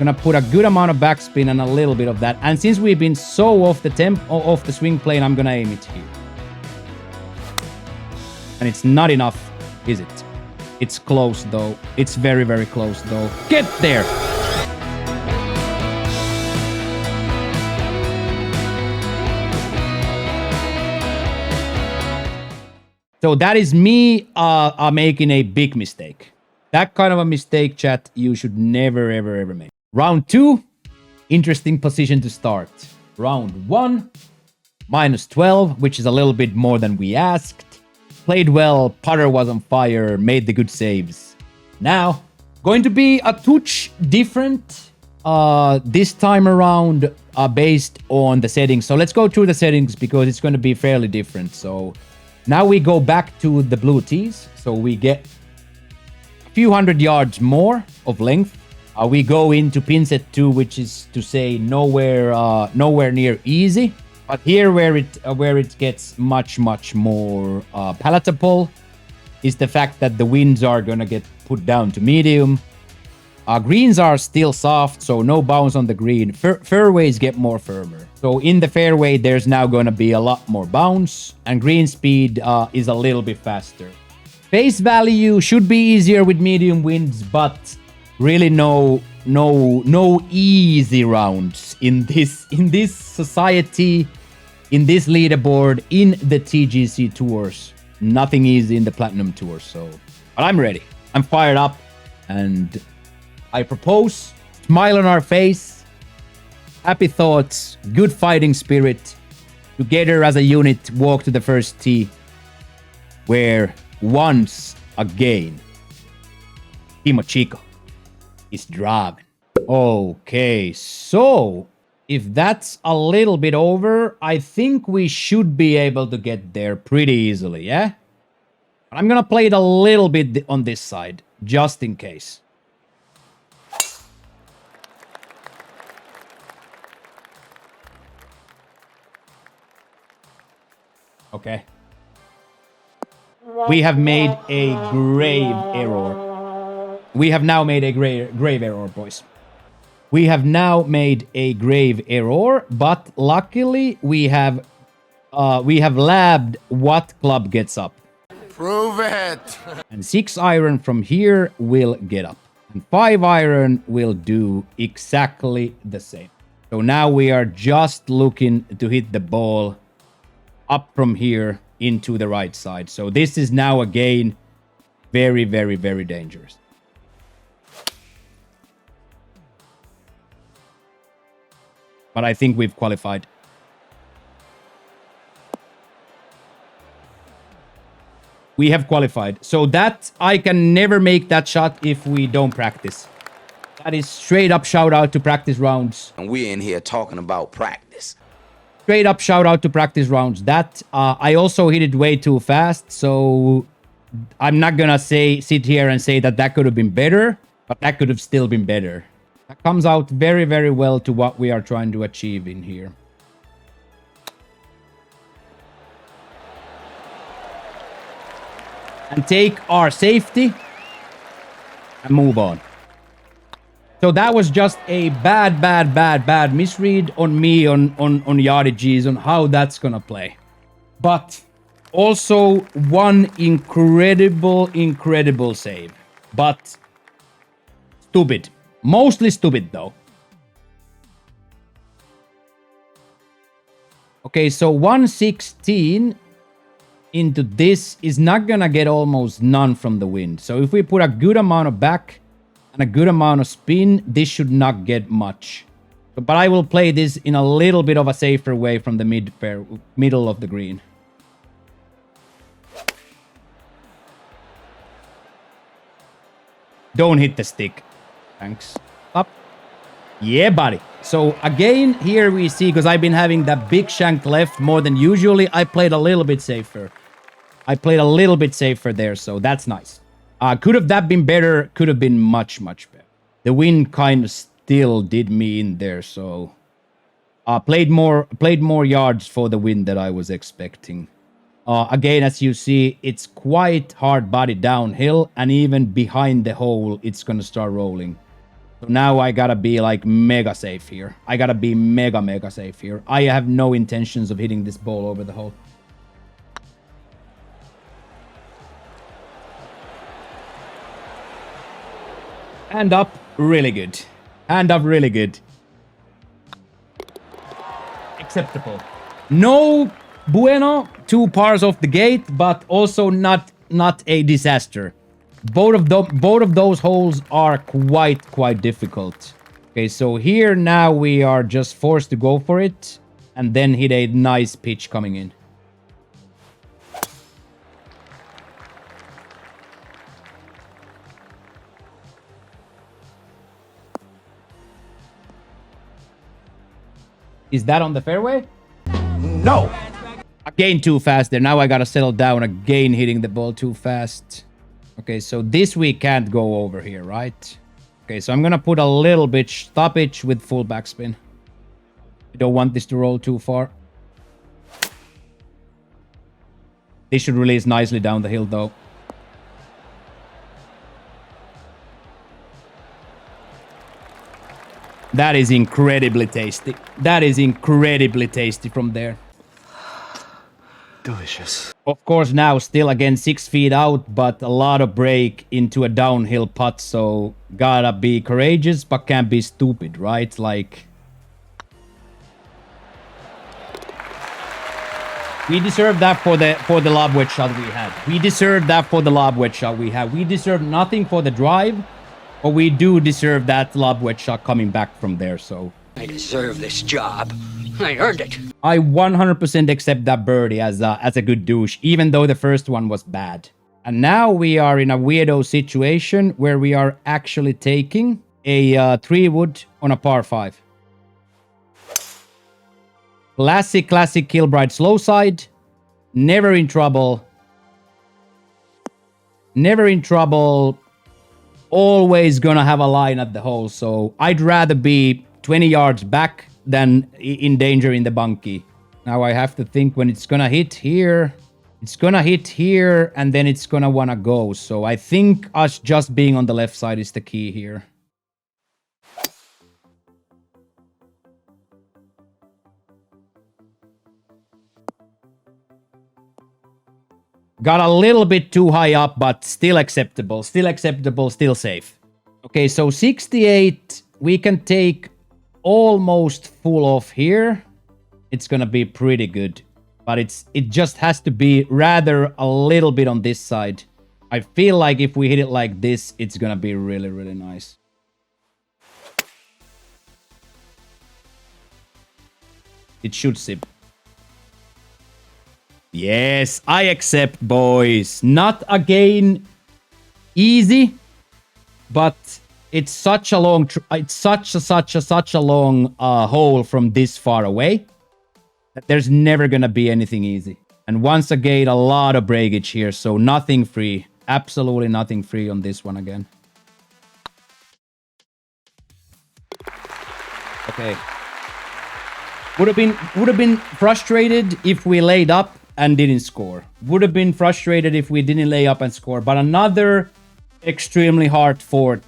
Gonna put a good amount of backspin and a little bit of that. And since we've been so off the swing plane, I'm gonna aim it here. And it's not enough, is it? It's close though. It's very, very close though. Get there! So that is me making a big mistake. That kind of a mistake, chat, you should never, ever, ever make. Round 2, interesting position to start. Round 1, minus 12, which is a little bit more than we asked. Played well, putter was on fire, made the good saves. Now, going to be a touch different this time around based on the settings. So let's go through the settings because it's going to be fairly different. So now we go back to the blue tees. So we get a few hundred yards more of length. We go into pin set 2, which is to say nowhere near easy. But here where it gets much more palatable is the fact that the winds are gonna get put down to medium. Greens are still soft, so no bounce on the green. Fairways get more firmer. So in the fairway, there's now gonna be a lot more bounce, and green speed is a little bit faster. Face value should be easier with medium winds, but really no easy rounds in this society, in this leaderboard, in the TGC Tours. Nothing easy in the Platinum Tour. So, but I'm ready. I'm fired up, and I propose, smile on our face, happy thoughts, good fighting spirit. Together as a unit, walk to the first tee, where once again, Team Chico is driving. Okay, so if that's a little bit over, I think we should be able to get there pretty easily, yeah? I'm gonna play it a little bit on this side, just in case. Okay. We have made a grave error. We have now made a grave error, boys. We have now made a grave error, but luckily we have labbed what club gets up. Prove it! And 6 iron from here will get up. And 5 iron will do exactly the same. So now we are just looking to hit the ball up from here into the right side. So this is now again very, very, very dangerous. But I think we've qualified. We have qualified. So that, I can never make that shot if we don't practice. That is straight up shout out to practice rounds. And we're in here talking about practice. Straight up shout out to practice rounds. That, I also hit it way too fast. So I'm not gonna sit here and say that that could have been better. But that could have still been better. That comes out very, very well to what we are trying to achieve in here. And take our safety and move on. So that was just a bad misread on me on yardages on how that's gonna play. But also one incredible save. But stupid. Mostly stupid though. Okay, so 116 into this is not gonna get almost none from the wind. So if we put a good amount of back and a good amount of spin, this should not get much. But I will play this in a little bit of a safer way from the middle of the green. Don't hit the stick. Thanks. Up. Yeah, buddy. So again, here we see, because I've been having that big shank left more than usually, I played a little bit safer. I played a little bit safer there, so that's nice. Could have that been better? Could have been much better. The wind kind of still did me in there, so played more yards for the wind that I was expecting. Again, as you see, it's quite hard body downhill, and even behind the hole, it's gonna start rolling. So now I gotta be like mega safe here. I gotta be mega safe here. I have no intentions of hitting this ball over the hole. Hand up, really good. Hand up, really good. Acceptable. No bueno, 2 pars off the gate, but also not a disaster. Both of those holes are quite difficult. Okay, so here now we are just forced to go for it and then hit a nice pitch coming in. Is that on the fairway? No! Again, too fast there. Now I gotta settle down again, hitting the ball too fast. Okay, so this we can't go over here, right? Okay, so I'm gonna put a little bit stoppage with full backspin. I don't want this to roll too far. This should release nicely down the hill, though. That is incredibly tasty. That is incredibly tasty from there. Delicious. Of course, now still again 6 feet out, but a lot of break into a downhill putt, so gotta be courageous, but can't be stupid, right? Like, we deserve that for the lob wedge shot we had. We deserve that for the lob wedge shot we had. We deserve nothing for the drive, but we do deserve that lob wedge shot coming back from there, so. I deserve this job. I earned it. I 100% accept that birdie as a good douche, even though the first one was bad. And now we are in a weirdo situation where we are actually taking a 3-wood on a par 5. Classic Kilbride slow side. Never in trouble. Never in trouble. Always gonna have a line at the hole, so I'd rather be 20 yards back than in danger in the bunkie. Now I have to think when it's gonna hit here. It's gonna hit here, and then it's gonna wanna go. So I think us just being on the left side is the key here. Got a little bit too high up, but still acceptable. Still acceptable, still safe. Okay, so 68. We can take almost full off here. It's gonna be pretty good. But it just has to be rather a little bit on this side. I feel like if we hit it like this, it's gonna be really, really nice. It should sip. Yes, I accept, boys. Not again easy, but it's such a long, it's such a long hole from this far away that there's never gonna be anything easy. And once again, a lot of breakage here, so nothing free. Absolutely nothing free on this one again. Okay. Would have been frustrated if we laid up and didn't score. Would have been frustrated if we didn't lay up and score. But another extremely hard-fought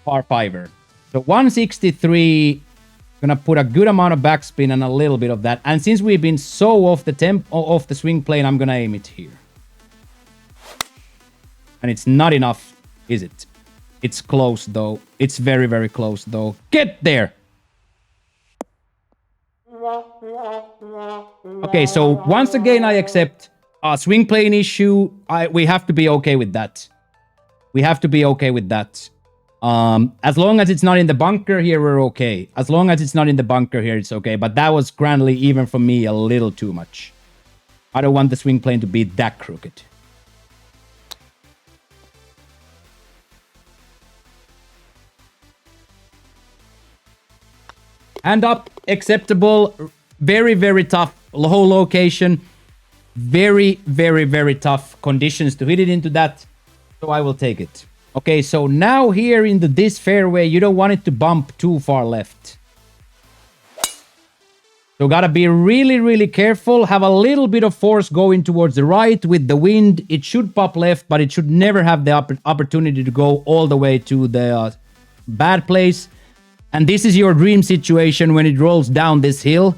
par 5er. So 163, gonna put a good amount of backspin and a little bit of that. And since we've been so off the swing plane, I'm gonna aim it here. And it's not enough, is it? It's close though. It's very, very close though. Get there! Okay, so once again, I accept a swing plane issue. We have to be okay with that. We have to be okay with that. As long as it's not in the bunker here, we're okay. As long as it's not in the bunker here, it's okay. But that was grandly, even for me, a little too much. I don't want the swing plane to be that crooked. Hand up, acceptable. Very, very tough hole location. Very, very, very tough conditions to hit it into that. So I will take it. Okay, so now here into this fairway, you don't want it to bump too far left. So gotta be really, really careful. Have a little bit of force going towards the right with the wind. It should pop left, but it should never have the opportunity to go all the way to the bad place. And this is your dream situation when it rolls down this hill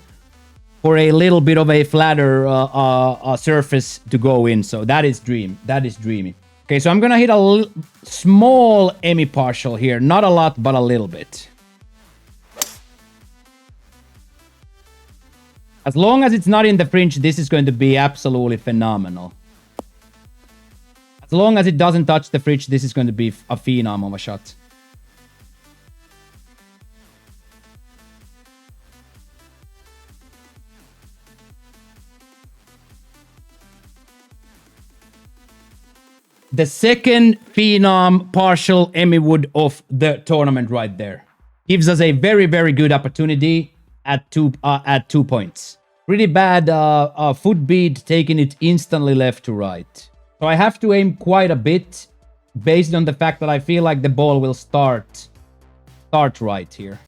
for a little bit of a flatter surface to go in. So that is dream. That is dreamy. Okay, so I'm gonna hit a small Emmy partial here. Not a lot, but a little bit. As long as it's not in the fringe, this is going to be absolutely phenomenal. As long as it doesn't touch the fringe, this is going to be a phenom of a shot. The second phenom partial Emmy wood of the tournament right there. Gives us a very, very good opportunity at 2 points. Pretty bad foot bead, taking it instantly left to right. So I have to aim quite a bit based on the fact that I feel like the ball will start right here.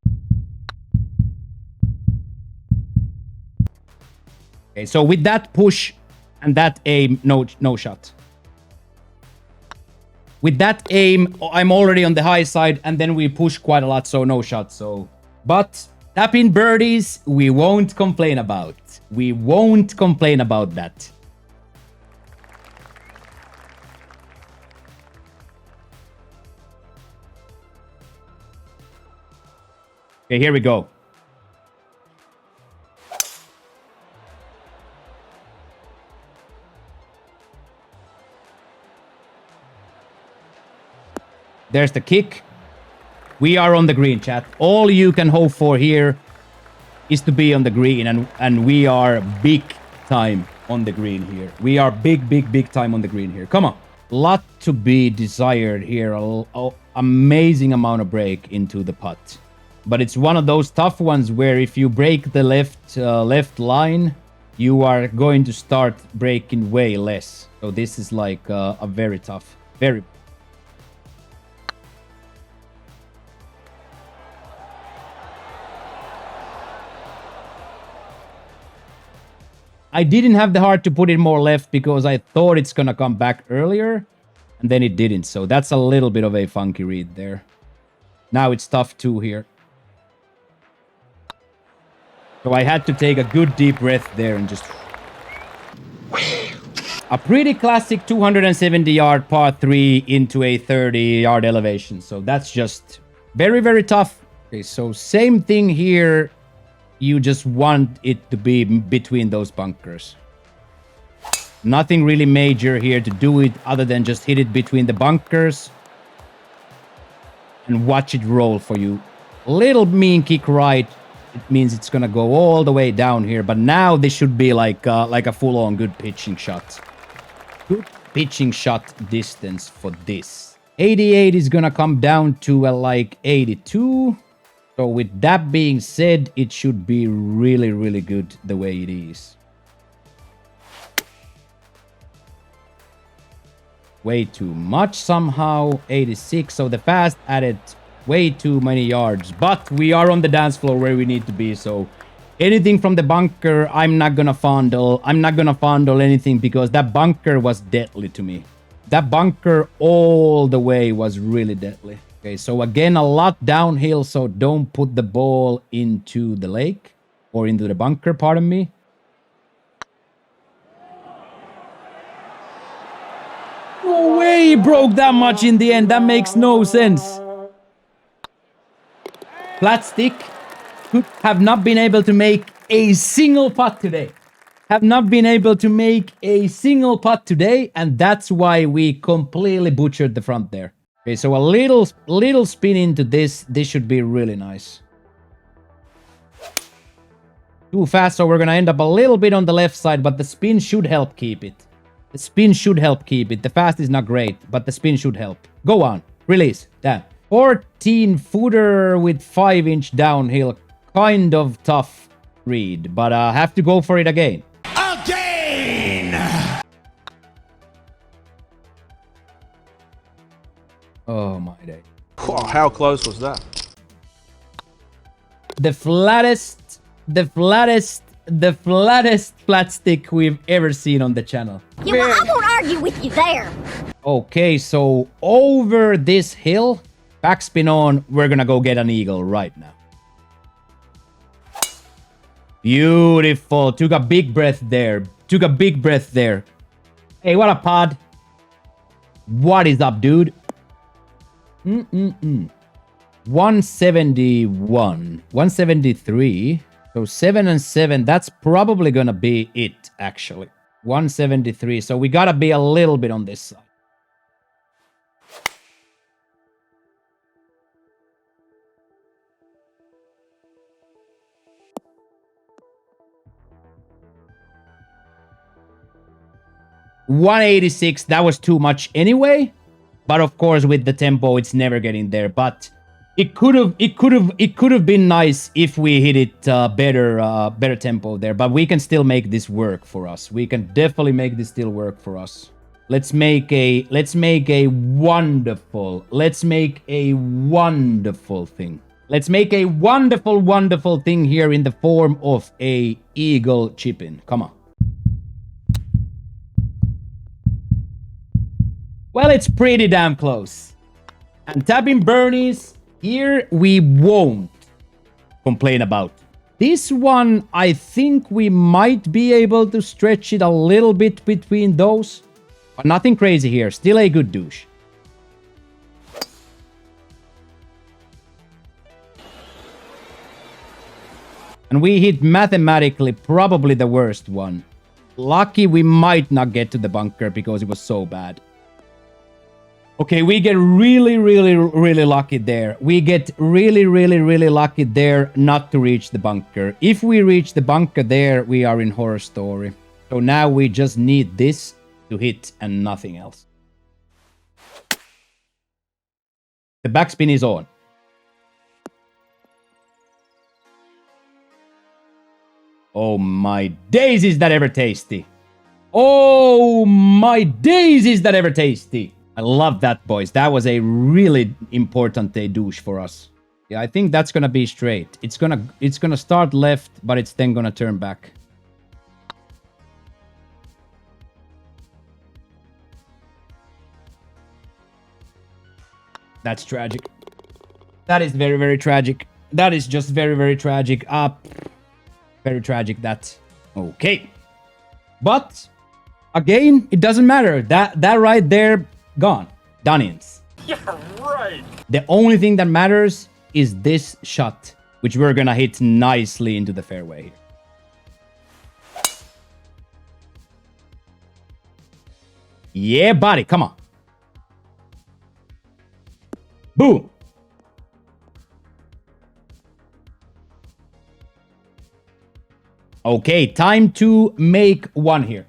Okay, so with that push and that aim, no shot. With that aim, I'm already on the high side, and then we push quite a lot, so no shot. So, but tapping birdies, we won't complain about. We won't complain about that. Okay, here we go. There's the kick. We are on the green, chat. All you can hope for here is to be on the green, and we are big time on the green here. We are big time on the green here. Come on. Lot to be desired here. Amazing amount of break into the putt. But it's one of those tough ones where if you break the left line, you are going to start breaking way less. So this is like a very tough, very. I didn't have the heart to put it more left because I thought it's gonna come back earlier, and then it didn't. So that's a little bit of a funky read there. Now it's tough too here. So I had to take a good deep breath there and just... A pretty classic 270-yard par 3 into a 30-yard elevation. So that's just very, very tough. Okay, so same thing here. You just want it to be between those bunkers. Nothing really major here to do it other than just hit it between the bunkers and watch it roll for you. Little mean kick right. It means it's gonna go all the way down here, but now this should be like a full-on good pitching shot. Good pitching shot distance for this. 88 is gonna come down to like 82. So with that being said, it should be really, really good the way it is. Way too much somehow. 86. So the fast added way too many yards. But we are on the dance floor where we need to be. So anything from the bunker, I'm not gonna fondle. I'm not gonna fondle anything because that bunker was deadly to me. That bunker all the way was really deadly. Okay, so again, a lot downhill, so don't put the ball into the lake or into the bunker, pardon me. No way he broke that much in the end. That makes no sense. Flat stick have not been able to make a single putt today. Have not been able to make a single putt today, and that's why we completely butchered the front there. Okay, so a little spin into this. This should be really nice. Too fast, so we're gonna end up a little bit on the left side, but the spin should help keep it. The spin should help keep it. The fast is not great, but the spin should help. Go on. Release. Damn. 14-footer with 5-inch downhill. Kind of tough read, but I have to go for it again. Oh my day. Oh, how close was that? The flattest flat stick we've ever seen on the channel. Yeah, well, I won't argue with you there. Okay, so over this hill, Backspin on. We're gonna go get an eagle right now. Beautiful. Took a big breath there. Took a big breath there. Hey, what up, pod? What is up, dude? 171. 173. So 7 and 7. That's probably gonna be it, actually. 173. So we gotta be a little bit on this side. $186, that was too much anyway. But of course, with the tempo, it's never getting there. But it could have been nice if we hit it better tempo there. But we can still make this work for us. We can definitely make this still work for us. Let's make a wonderful thing. Let's make a wonderful thing here in the form of a eagle chip in. Come on. Well, it's pretty damn close. And tapping Bernie's here we won't complain about. This one, I think we might be able to stretch it a little bit between those. But nothing crazy here. Still a good douche. And we hit mathematically probably the worst one. Lucky we might not get to the bunker because it was so bad. Okay, we get really lucky there. We get really lucky there not to reach the bunker. If we reach the bunker there, we are in horror story. So now we just need this to hit and nothing else. The backspin is on. Oh my days, is that ever tasty. Oh my days, is that ever tasty. I love that, boys. That was a really important douche for us. Yeah, I think that's gonna be straight. It's gonna start left, but it's then gonna turn back. That's tragic. That is very tragic. That is just very tragic. Very tragic, that. Okay. But again, it doesn't matter. That right there, gone. Done-ins. Yeah, right. The only thing that matters is this shot, which we're gonna hit nicely into the fairway here. Yeah, buddy, come on. Boom. Okay, time to make one here.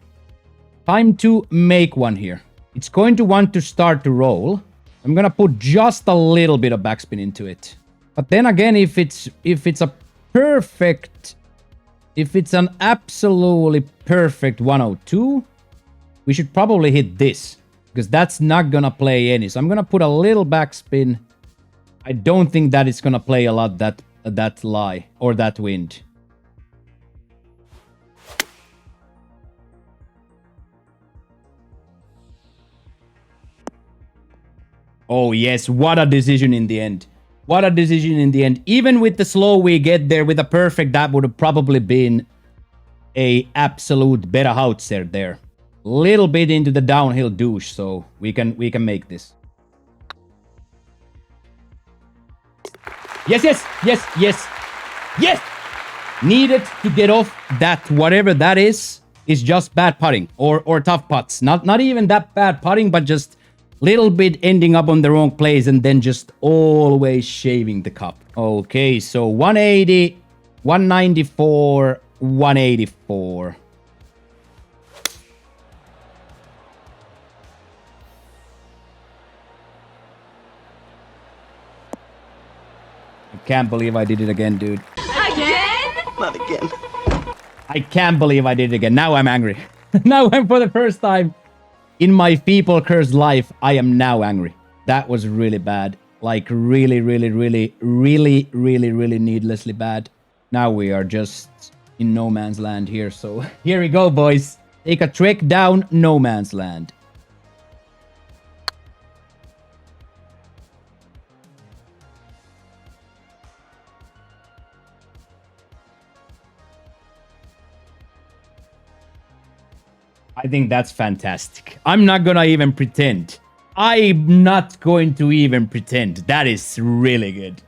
Time to make one here. It's going to want to start to roll. I'm gonna put just a little bit of backspin into it. But then again, if it's a perfect, if it's an absolutely perfect 102, we should probably hit this because that's not gonna play any. So I'm gonna put a little backspin. I don't think that it's gonna play a lot that lie or that wind. Oh yes, what a decision in the end. What a decision in the end. Even with the slow we get there with a perfect, that would have probably been a absolute better howitzer there. Little bit into the downhill douche, so we can make this. Yes. Needed to get off that, whatever that is just bad putting or tough putts. Not even that bad putting, but just little bit ending up on the wrong place and then just always shaving the cup. Okay, so 180, 194, 184. I can't believe I did it again, dude. Again? Not again. I can't believe I did it again. Now I'm angry. Now I'm, for the first time in my people cursed life, I am now angry. That was really bad. Like really needlessly bad. Now we are just in no man's land here. So here we go, boys. Take a trek down no man's land. I think that's fantastic. I'm not gonna even pretend. I'm not going to even pretend. That is really good.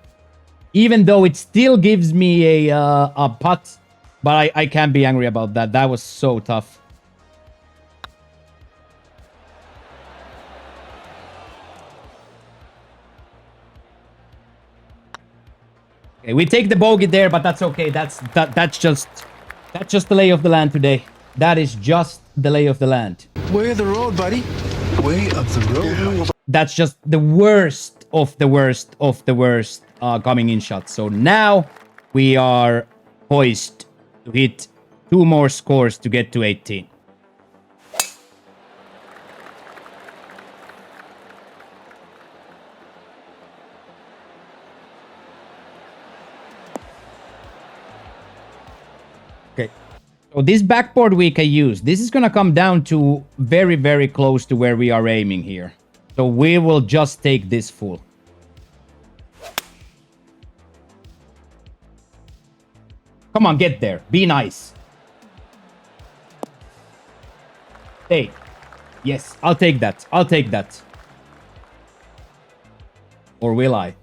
Even though it still gives me a putt, but I can't be angry about that. That was so tough. Okay, we take the bogey there, but that's okay. That's just the lay of the land today. That is just the lay of the land. Way of the road, buddy. Way of the road. That's just the worst of the worst of the worst coming in shots. So now we are poised to hit 2 more scores to get to 18. Okay. So this backboard we can use. This is going to come down to very, very close to where we are aiming here. So we will just take this full. Come on, get there. Be nice. Hey. Yes, I'll take that. I'll take that. Or will I?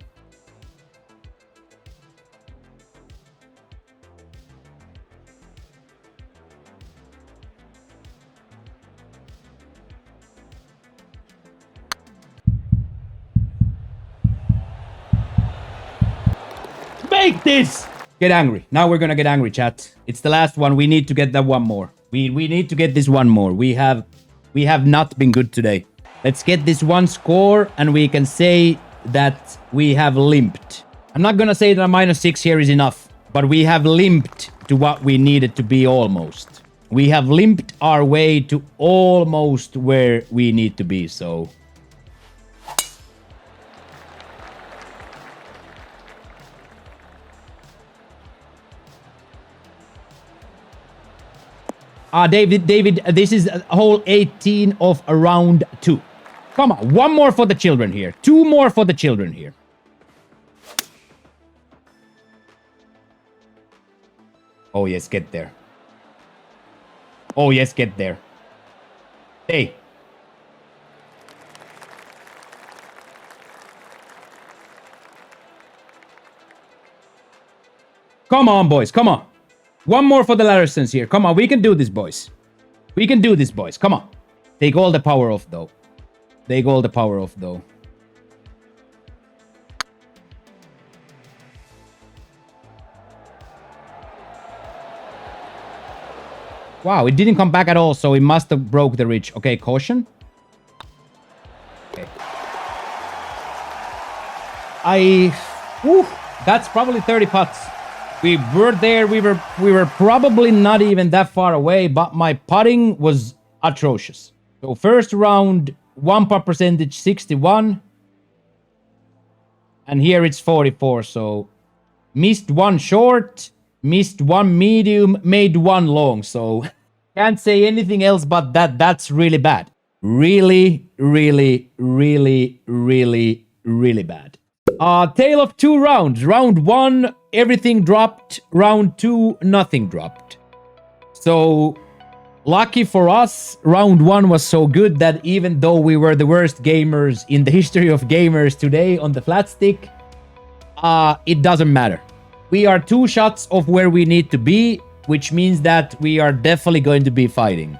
Make this! Get angry. Now we're gonna get angry, chat. It's the last one. We need to get that one more. We need to get this one more. We have not been good today. Let's get this one score and we can say that we have limped. I'm not gonna say that a -6 here is enough, but we have limped to what we needed to be almost. We have limped our way to almost where we need to be, so... David, this is hole 18 of round 2. Come on, 1 more for the children here. 2 more for the children here. Oh, yes, get there. Oh, yes, get there. Hey. Come on, boys, come on. 1 more for the Larsons here. Come on, we can do this, boys. We can do this, boys. Come on. Take all the power off, though. Take all the power off, though. Wow, it didn't come back at all, so it must have broke the ridge. Okay, caution. Okay. That's probably 30 putts. We were there. We were probably not even that far away, but my putting was atrocious. So first round, 1 putt percentage 61. And here it's 44. So missed 1 short, missed 1 medium, made 1 long. So can't say anything else but that. That's really bad. Really, really, really, really, really bad. Tale of 2 rounds. Round 1, everything dropped. Round 2, nothing dropped. So, lucky for us, round 1 was so good that even though we were the worst gamers in the history of gamers today on the flat stick, it doesn't matter. We are 2 shots of where we need to be, which means that we are definitely going to be fighting.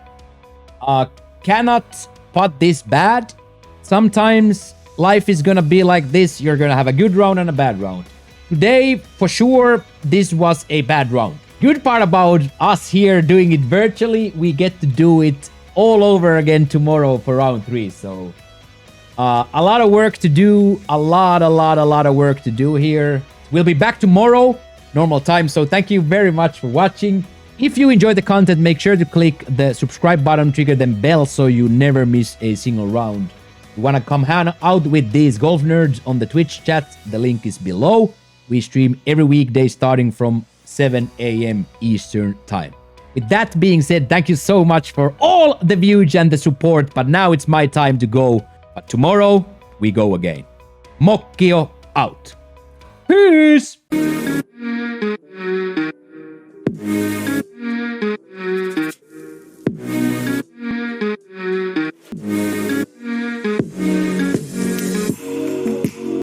Cannot putt this bad. Sometimes life is gonna be like this. You're gonna have a good round and a bad round. Today, for sure, this was a bad round. Good part about us here doing it virtually, we get to do it all over again tomorrow for round 3. So, a lot of work to do. A lot of work to do here. We'll be back tomorrow, normal time. So thank you very much for watching. If you enjoyed the content, make sure to click the subscribe button, trigger the bell so you never miss a single round. You want to come hang out with these golf nerds on the Twitch chat, the link is below. We stream every weekday starting from 7 a.m. Eastern time. With that being said, thank you so much for all the views and the support, but now it's my time to go. But tomorrow, we go again. Moccio out. Peace!